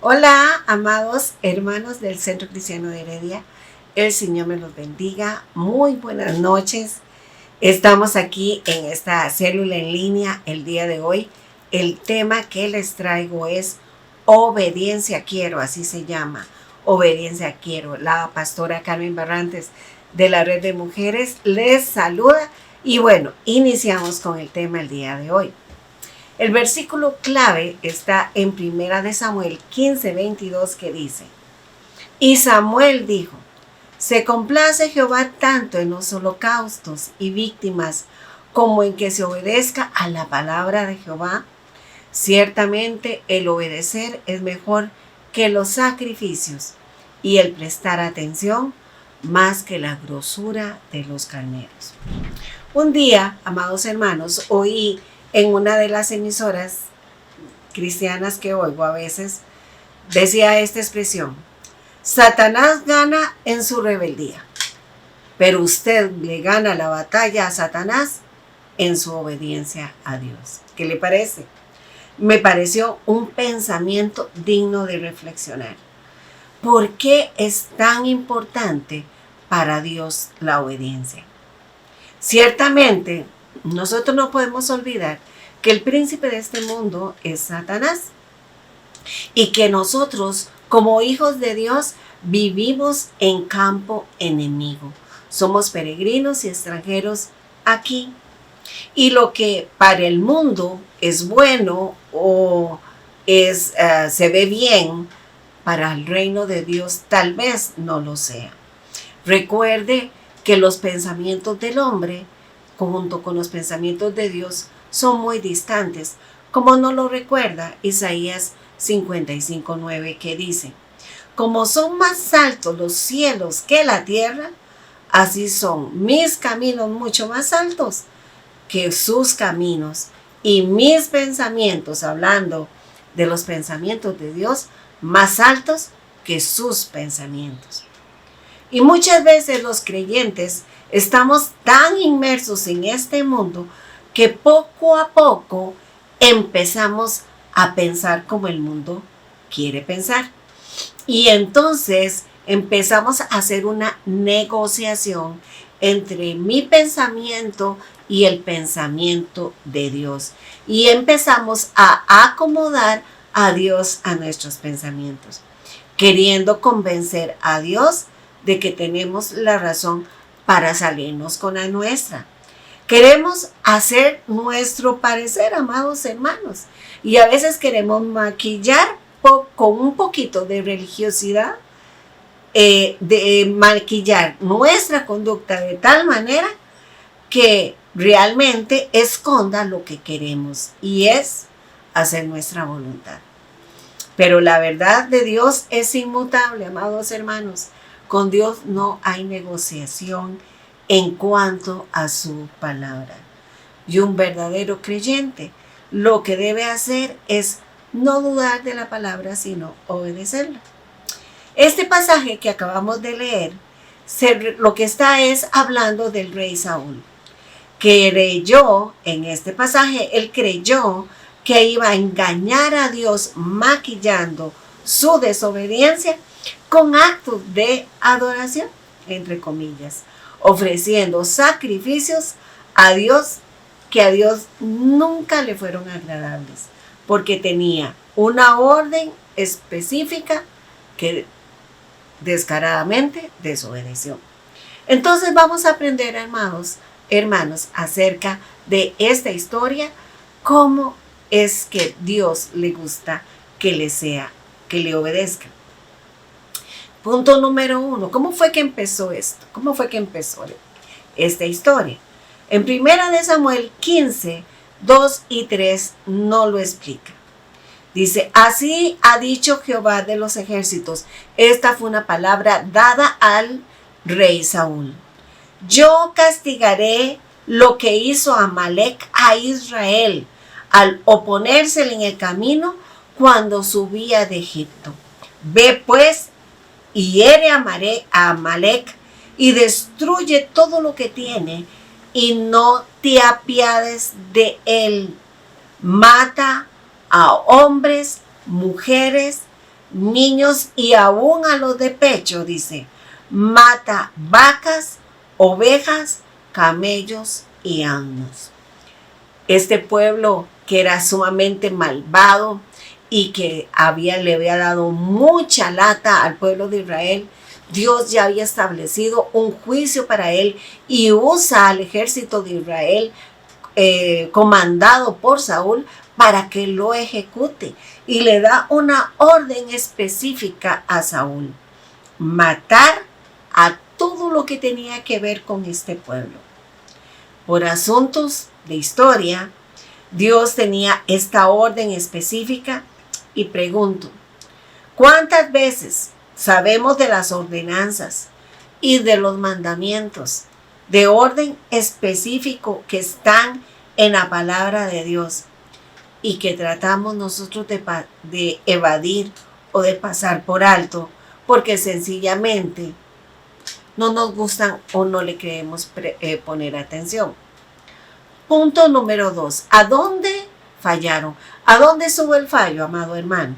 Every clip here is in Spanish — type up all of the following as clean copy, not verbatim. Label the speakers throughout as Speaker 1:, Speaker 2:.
Speaker 1: Hola, amados hermanos del Centro Cristiano de Heredia. El Señor me los bendiga. Muy buenas noches. Estamos aquí en esta célula en línea el día de hoy. El tema que les traigo es obediencia quiero, así se llama. Obediencia quiero. La pastora Carmen Barrantes de la Red de Mujeres les saluda. Y bueno, iniciamos con el tema el día de hoy. El versículo clave está en 1 Samuel 15:22 que dice: Y Samuel dijo: Se complace Jehová tanto en los holocaustos y víctimas como en que se obedezca a la palabra de Jehová. Ciertamente el obedecer es mejor que los sacrificios y el prestar atención más que la grosura de los carneros. Un día, amados hermanos, oí en una de las emisoras cristianas que oigo a veces, decía esta expresión: Satanás gana en su rebeldía, pero usted le gana la batalla a Satanás en su obediencia a Dios. ¿Qué le parece? Me pareció un pensamiento digno de reflexionar. ¿Por qué es tan importante para Dios la obediencia? Ciertamente, nosotros no podemos olvidar que el príncipe de este mundo es Satanás y que nosotros, como hijos de Dios, vivimos en campo enemigo. Somos peregrinos y extranjeros aquí. Y lo que para el mundo es bueno o se ve bien, para el reino de Dios tal vez no lo sea. Recuerde que los pensamientos del hombre, junto con los pensamientos de Dios, son muy distantes, como nos lo recuerda Isaías 55:9, que dice: Como son más altos los cielos que la tierra, así son mis caminos mucho más altos que sus caminos, y mis pensamientos, hablando de los pensamientos de Dios, más altos que sus pensamientos. Y muchas veces los creyentes estamos tan inmersos en este mundo que poco a poco empezamos a pensar como el mundo quiere pensar. Y entonces empezamos a hacer una negociación entre mi pensamiento y el pensamiento de Dios. Y empezamos a acomodar a Dios a nuestros pensamientos, queriendo convencer a Dios de que tenemos la razón para salirnos con la nuestra. Queremos hacer nuestro parecer, amados hermanos, y a veces queremos maquillar con un poquito de religiosidad, de maquillar nuestra conducta de tal manera que realmente esconda lo que queremos, y es hacer nuestra voluntad. Pero la verdad de Dios es inmutable, amados hermanos. Con Dios no hay negociación en cuanto a su palabra. Y un verdadero creyente lo que debe hacer es no dudar de la palabra, sino obedecerla. Este pasaje que acabamos de leer, lo que está es hablando del rey Saúl. Creyó, en este pasaje, él creyó que iba a engañar a Dios maquillando su desobediencia con actos de adoración, entre comillas, ofreciendo sacrificios a Dios que a Dios nunca le fueron agradables, porque tenía una orden específica que descaradamente desobedeció. Entonces vamos a aprender, hermanos, acerca de esta historia, cómo es que Dios le gusta que le obedezca. Punto número 1. ¿Cómo fue que empezó esto? ¿Cómo fue que empezó esta historia? En 1 Samuel 15, 2 y 3 no lo explica. Dice: así ha dicho Jehová de los ejércitos. Esta fue una palabra dada al rey Saúl. Yo castigaré lo que hizo Amalec a Israel, al oponérsele en el camino cuando subía de Egipto. Ve pues y hiere a Amalek y destruye todo lo que tiene y no te apiades de él. Mata a hombres, mujeres, niños y aún a los de pecho, dice. Mata vacas, ovejas, camellos y asnos. Este pueblo que era sumamente malvado y que le había dado mucha lata al pueblo de Israel, Dios ya había establecido un juicio para él y usa al ejército de Israel comandado por Saúl para que lo ejecute, y le da una orden específica a Saúl: matar a todo lo que tenía que ver con este pueblo. Por asuntos de historia, Dios tenía esta orden específica, y pregunto, ¿cuántas veces sabemos de las ordenanzas y de los mandamientos de orden específico que están en la palabra de Dios y que tratamos nosotros de evadir o de pasar por alto porque sencillamente no nos gustan o no le queremos poner atención? Punto número 2. ¿A dónde fallaron? ¿A dónde estuvo el fallo, amado hermano?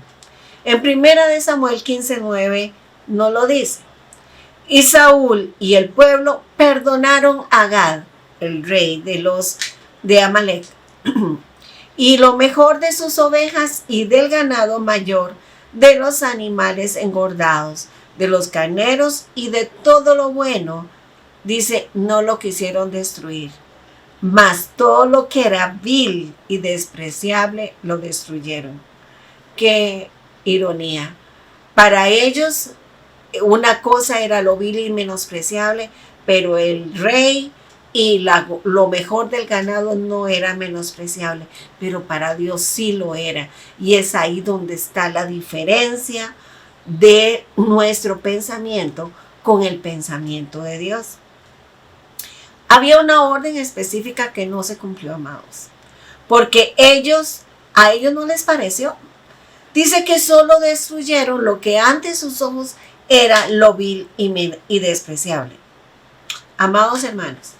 Speaker 1: En 1 Samuel 15:9 no lo dice. Y Saúl y el pueblo perdonaron a Gad, el rey de Amalek, y lo mejor de sus ovejas y del ganado mayor, de los animales engordados, de los carneros y de todo lo bueno. Dice, no lo quisieron destruir, mas todo lo que era vil y despreciable lo destruyeron. Qué ironía. Para ellos una cosa era lo vil y menospreciable, pero el rey y lo mejor del ganado no era menospreciable, pero para Dios sí lo era. Y es ahí donde está la diferencia de nuestro pensamiento con el pensamiento de Dios. Había una orden específica que no se cumplió, amados, porque a ellos no les pareció. Dice que solo destruyeron lo que ante sus ojos era lo vil y despreciable. Amados hermanos,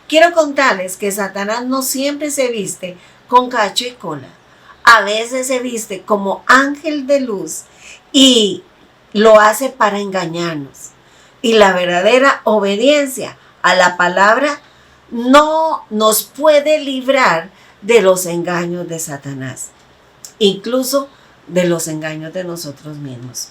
Speaker 1: quiero contarles que Satanás no siempre se viste con cacho y cola. A veces se viste como ángel de luz y lo hace para engañarnos. Y la verdadera obediencia a la palabra no nos puede librar de los engaños de Satanás, incluso de los engaños de nosotros mismos,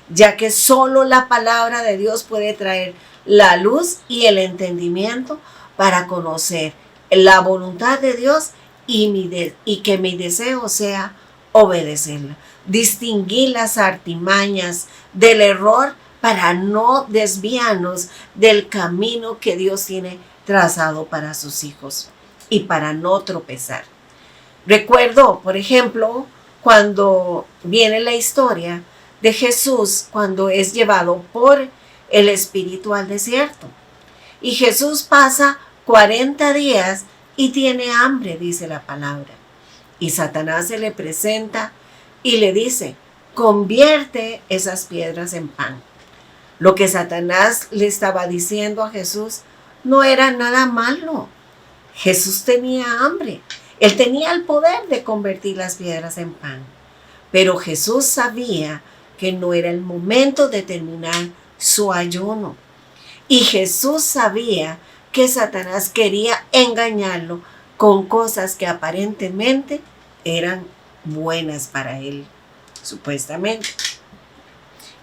Speaker 1: ya que solo la palabra de Dios puede traer la luz y el entendimiento para conocer la voluntad de Dios y que mi deseo sea obedecerla, distinguir las artimañas del error para no desviarnos del camino que Dios tiene trazado para sus hijos y para no tropezar. Recuerdo, por ejemplo, cuando viene la historia de Jesús cuando es llevado por el Espíritu al desierto. Y Jesús pasa 40 días y tiene hambre, dice la palabra. Y Satanás se le presenta y le dice, convierte esas piedras en pan. Lo que Satanás le estaba diciendo a Jesús no era nada malo. Jesús tenía hambre. Él tenía el poder de convertir las piedras en pan. Pero Jesús sabía que no era el momento de terminar su ayuno. Y Jesús sabía que Satanás quería engañarlo con cosas que aparentemente eran buenas para él, supuestamente.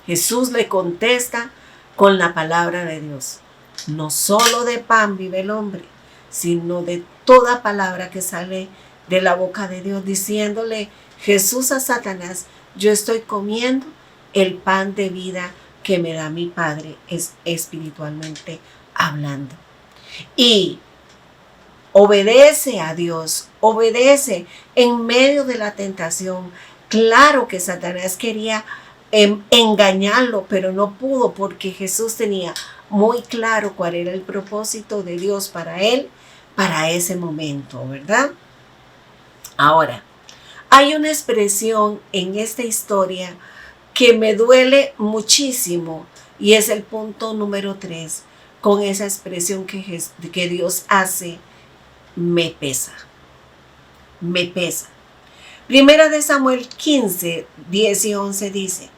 Speaker 1: Jesús le contesta con la palabra de Dios. No solo de pan vive el hombre, sino de toda palabra que sale de la boca de Dios, diciéndole Jesús a Satanás, yo estoy comiendo el pan de vida que me da mi Padre, espiritualmente hablando. Y obedece a Dios, obedece en medio de la tentación. Claro que Satanás quería engañarlo, pero no pudo porque Jesús tenía muy claro cuál era el propósito de Dios para él, para ese momento, ¿verdad? Ahora, hay una expresión en esta historia que me duele muchísimo y es el punto número 3. Con esa expresión que Dios hace, me pesa. Me pesa. Primera de Samuel 15, 10 y 11 dice: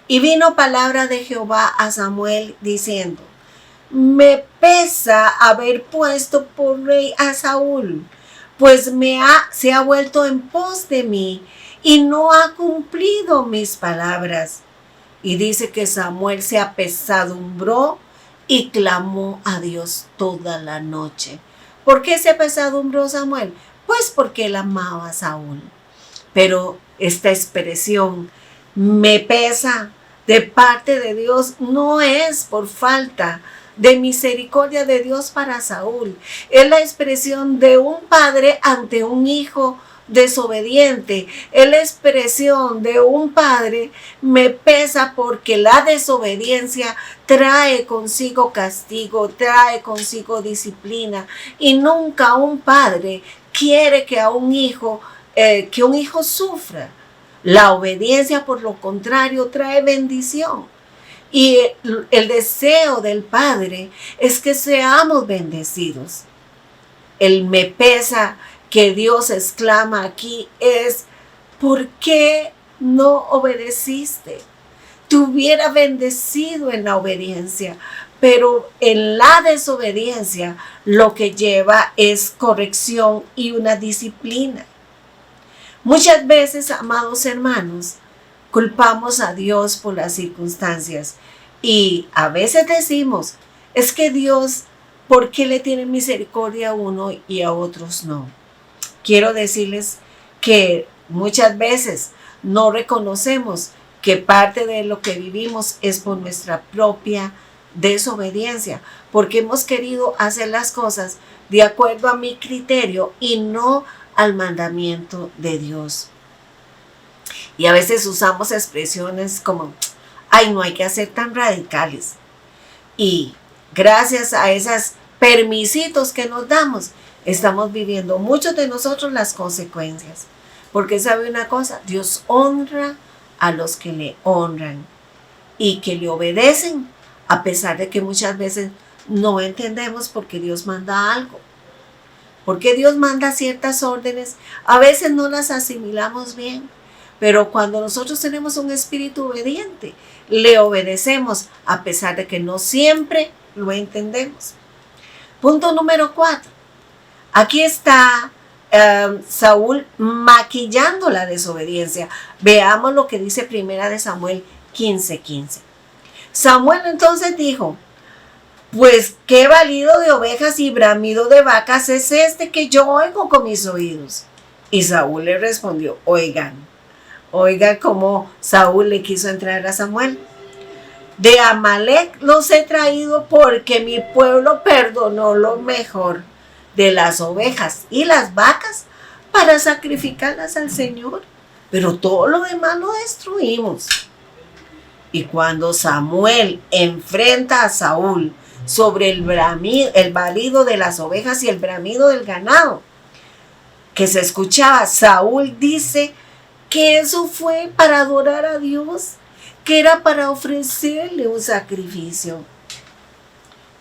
Speaker 1: y vino palabra de Jehová a Samuel diciendo: me pesa haber puesto por rey a Saúl, pues se ha vuelto en pos de mí y no ha cumplido mis palabras. Y dice que Samuel se apesadumbró y clamó a Dios toda la noche. ¿Por qué se apesadumbró Samuel? Pues porque él amaba a Saúl. Pero esta expresión, me pesa, de parte de Dios, no es por falta de misericordia de Dios para Saúl. Es la expresión de un padre ante un hijo desobediente. Es la expresión de un padre, me pesa porque la desobediencia trae consigo castigo, trae consigo disciplina, y nunca un padre quiere que un hijo sufra. La obediencia, por lo contrario, trae bendición. Y el deseo del Padre es que seamos bendecidos. El me pesa que Dios exclama aquí es: ¿por qué no obedeciste? Te hubiera bendecido en la obediencia, pero en la desobediencia lo que lleva es corrección y una disciplina. Muchas veces, amados hermanos, culpamos a Dios por las circunstancias y a veces decimos: es que Dios, ¿por qué le tiene misericordia a uno y a otros no? Quiero decirles que muchas veces no reconocemos que parte de lo que vivimos es por nuestra propia desobediencia, porque hemos querido hacer las cosas de acuerdo a mi criterio y no al mandamiento de Dios. Y a veces usamos expresiones como: ay, no hay que ser tan radicales. Y gracias a esos permisitos que nos damos, estamos viviendo muchos de nosotros las consecuencias. Porque sabe una cosa, Dios honra a los que le honran y que le obedecen, a pesar de que muchas veces no entendemos por qué Dios manda algo. Porque Dios manda ciertas órdenes, a veces no las asimilamos bien, pero cuando nosotros tenemos un espíritu obediente, le obedecemos a pesar de que no siempre lo entendemos. Punto número 4. Aquí está Saúl maquillando la desobediencia. Veamos lo que dice Primera de Samuel 15:15. Samuel entonces dijo: pues qué balido de ovejas y bramido de vacas es este que yo oigo con mis oídos. Y Saúl le respondió: oiga cómo Saúl le quiso entrar a Samuel. De Amalec los he traído porque mi pueblo perdonó lo mejor de las ovejas y las vacas para sacrificarlas al Señor, pero todo lo demás lo destruimos. Y cuando Samuel enfrenta a Saúl sobre el balido de las ovejas y el bramido del ganado que se escuchaba, Saúl dice que eso fue para adorar a Dios, que era para ofrecerle un sacrificio.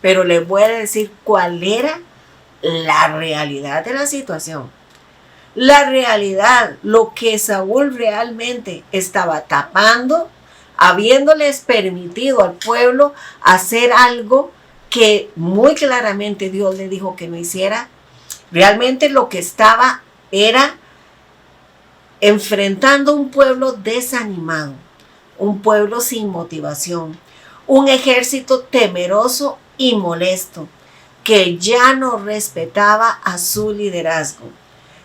Speaker 1: Pero les voy a decir cuál era la realidad de la situación. La realidad, lo que Saúl realmente estaba tapando, habiéndoles permitido al pueblo hacer algo que muy claramente Dios le dijo que no hiciera. Realmente lo que estaba era enfrentando un pueblo desanimado, un pueblo sin motivación, un ejército temeroso y molesto que ya no respetaba a su liderazgo.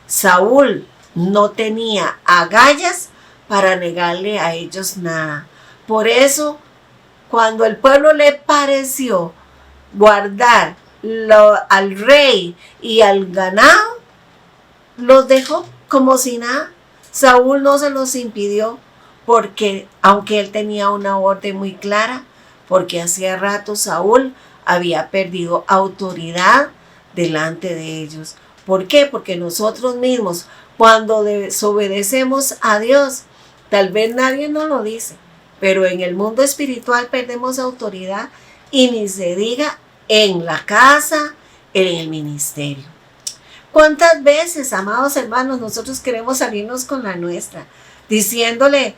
Speaker 1: Saúl no tenía agallas para negarle a ellos nada. Por eso, cuando el pueblo le pareció guardar al rey y al ganado, los dejó como si nada. Saúl no se los impidió, porque aunque él tenía una orden muy clara, porque hacía rato Saúl había perdido autoridad delante de ellos. ¿Por qué? Porque nosotros mismos, cuando desobedecemos a Dios, tal vez nadie nos lo dice, pero en el mundo espiritual perdemos autoridad y ni se diga en la casa, en el ministerio. ¿Cuántas veces, amados hermanos, nosotros queremos salirnos con la nuestra, diciéndole,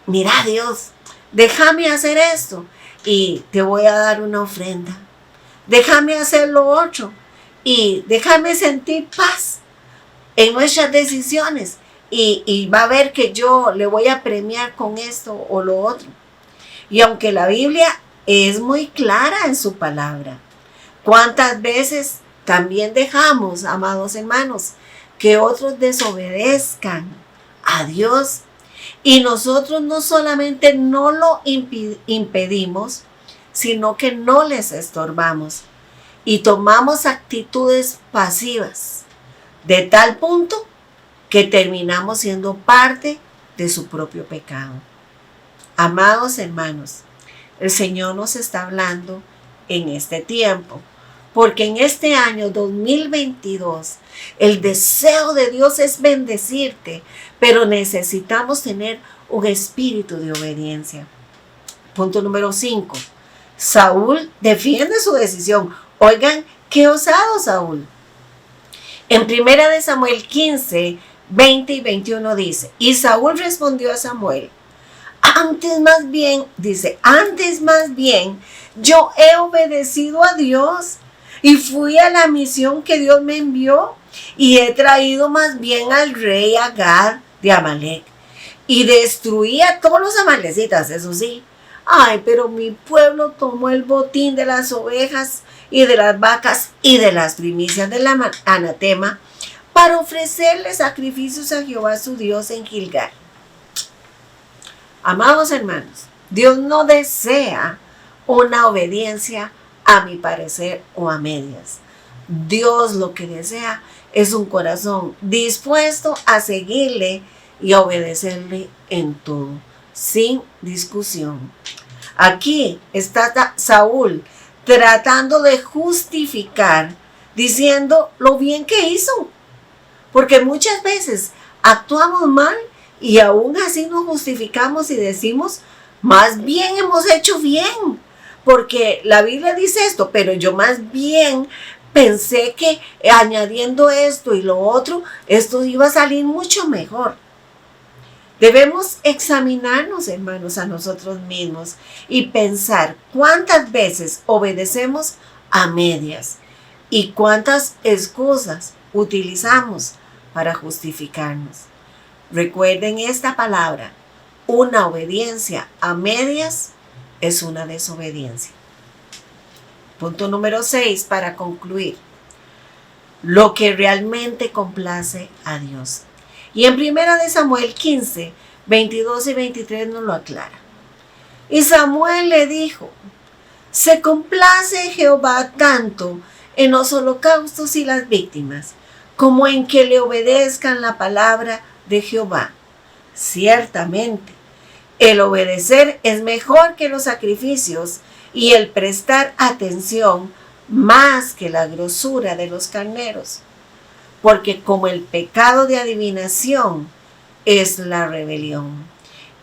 Speaker 1: mira Dios, déjame hacer esto y te voy a dar una ofrenda. Déjame hacer lo otro y déjame sentir paz en nuestras decisiones y va a ver que yo le voy a premiar con esto o lo otro. Y aunque la Biblia es muy clara en su palabra, ¿cuántas veces también dejamos, amados hermanos, que otros desobedezcan a Dios? Y nosotros no solamente no lo impedimos, sino que no les estorbamos y tomamos actitudes pasivas, de tal punto que terminamos siendo parte de su propio pecado. Amados hermanos, el Señor nos está hablando en este tiempo, porque en este año 2022 el deseo de Dios es bendecirte, pero necesitamos tener un espíritu de obediencia. Punto número 5. Saúl defiende su decisión. Oigan, qué osado Saúl. En 1 Samuel 15, 20 y 21 dice, y Saúl respondió a Samuel, antes más bien, yo he obedecido a Dios y fui a la misión que Dios me envió y he traído más bien al rey Agag de Amalek y destruí a todos los amalecitas, eso sí. Ay, pero mi pueblo tomó el botín de las ovejas y de las vacas y de las primicias del anatema para ofrecerle sacrificios a Jehová su Dios en Gilgal. Amados hermanos, Dios no desea una obediencia a mi parecer o a medias. Dios lo que desea es un corazón dispuesto a seguirle y a obedecerle en todo, sin discusión. Aquí está Saúl tratando de justificar, diciendo lo bien que hizo, porque muchas veces actuamos mal y aún así nos justificamos y decimos, más bien hemos hecho bien, porque la Biblia dice esto, pero yo más bien pensé que añadiendo esto y lo otro, esto iba a salir mucho mejor. Debemos examinarnos, hermanos, a nosotros mismos y pensar cuántas veces obedecemos a medias y cuántas excusas utilizamos para justificarnos. Recuerden esta palabra, una obediencia a medias es una desobediencia. Punto número 6 para concluir. Lo que realmente complace a Dios. Y en 1 Samuel 15, 22 y 23 nos lo aclara. Y Samuel le dijo, se complace Jehová tanto en los holocaustos y las víctimas, como en que le obedezcan la palabra de Jehová. Ciertamente, el obedecer es mejor que los sacrificios y el prestar atención más que la grosura de los carneros. Porque como el pecado de adivinación es la rebelión,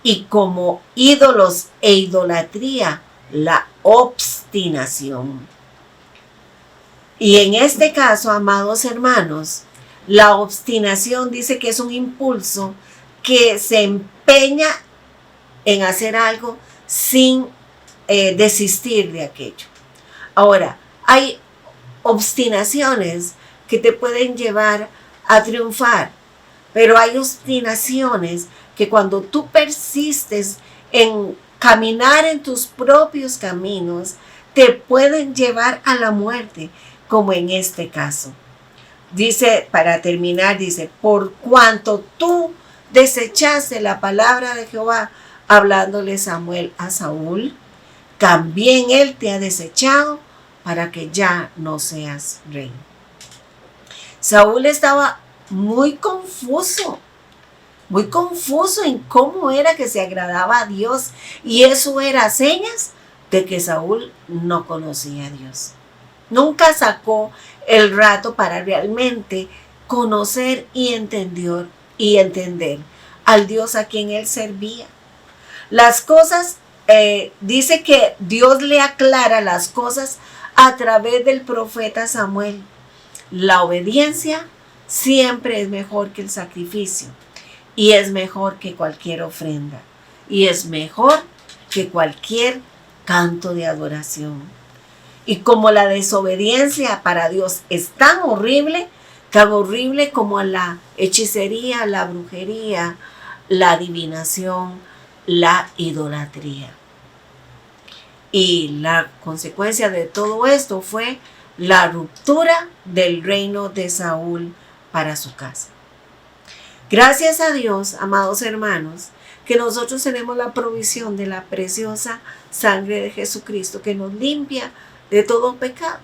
Speaker 1: y como ídolos e idolatría, la obstinación. Y en este caso, amados hermanos, la obstinación dice que es un impulso que se empeña en hacer algo sin desistir de aquello. Ahora, hay obstinaciones que te pueden llevar a triunfar, pero hay obstinaciones que cuando tú persistes en caminar en tus propios caminos, te pueden llevar a la muerte, como en este caso. Dice, para terminar, dice, por cuanto tú desechaste la palabra de Jehová, hablándole Samuel a Saúl, también él te ha desechado para que ya no seas rey. Saúl estaba muy confuso en cómo era que se agradaba a Dios, y eso era señas de que Saúl no conocía a Dios. Nunca sacó el rato para realmente conocer y entender al Dios a quien él servía. Las cosas, dice que Dios le aclara las cosas a través del profeta Samuel. La obediencia siempre es mejor que el sacrificio, y es mejor que cualquier ofrenda, y es mejor que cualquier canto de adoración. Y como la desobediencia para Dios es tan horrible como la hechicería, la brujería, la adivinación, la idolatría. Y la consecuencia de todo esto fue la ruptura del reino de Saúl para su casa. Gracias a Dios, amados hermanos, que nosotros tenemos la provisión de la preciosa sangre de Jesucristo que nos limpia de todo pecado.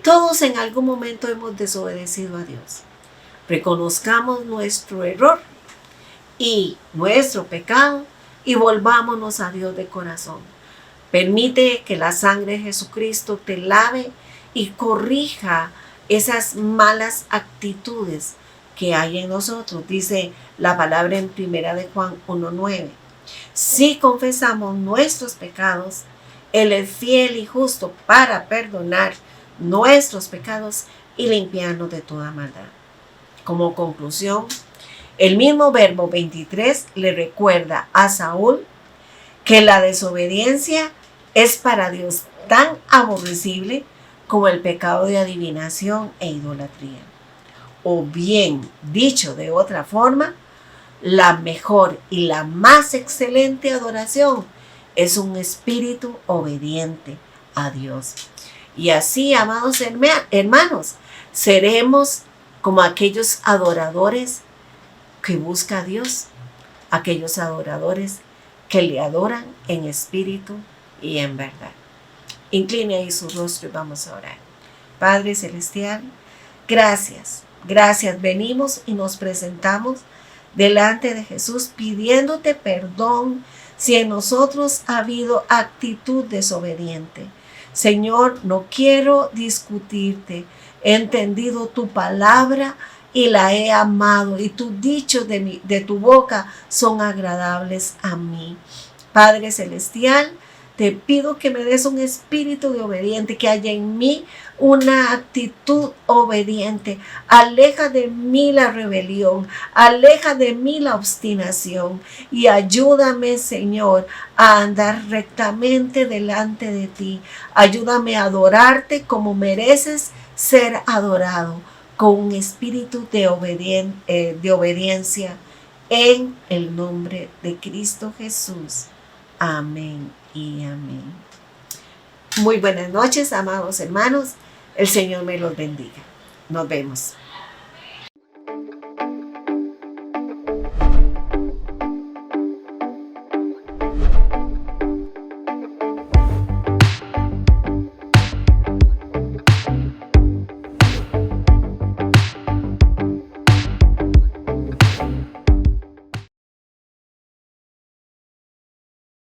Speaker 1: Todos en algún momento hemos desobedecido a Dios. Reconozcamos nuestro error y nuestro pecado y volvámonos a Dios de corazón. Permite que la sangre de Jesucristo te lave y corrija esas malas actitudes que hay en nosotros. Dice la palabra en 1 de Juan 1:9. Si confesamos nuestros pecados, Él es fiel y justo para perdonar nuestros pecados y limpiarnos de toda maldad. Como conclusión, el mismo verbo 23 le recuerda a Saúl que la desobediencia es para Dios tan aborrecible como el pecado de adivinación e idolatría. O bien, dicho de otra forma, la mejor y la más excelente adoración es un espíritu obediente a Dios. Y así, amados hermanos, seremos como aquellos adoradores que buscan a Dios, aquellos adoradores que le adoran en espíritu y en verdad. Incline ahí su rostro y vamos a orar. Padre Celestial, gracias. Venimos y nos presentamos delante de Jesús pidiéndote perdón si en nosotros ha habido actitud desobediente. Señor, no quiero discutirte. He entendido tu palabra y la he amado, y tus dichos de tu boca son agradables a mí. Padre Celestial, te pido que me des un espíritu de obediente, que haya en mí una actitud obediente. Aleja de mí la rebelión, aleja de mí la obstinación y ayúdame, Señor, a andar rectamente delante de ti. Ayúdame a adorarte como mereces ser adorado, con un espíritu de obediencia, en el nombre de Cristo Jesús. Amén y amén. Muy buenas noches, amados hermanos. El Señor me los bendiga. Nos vemos.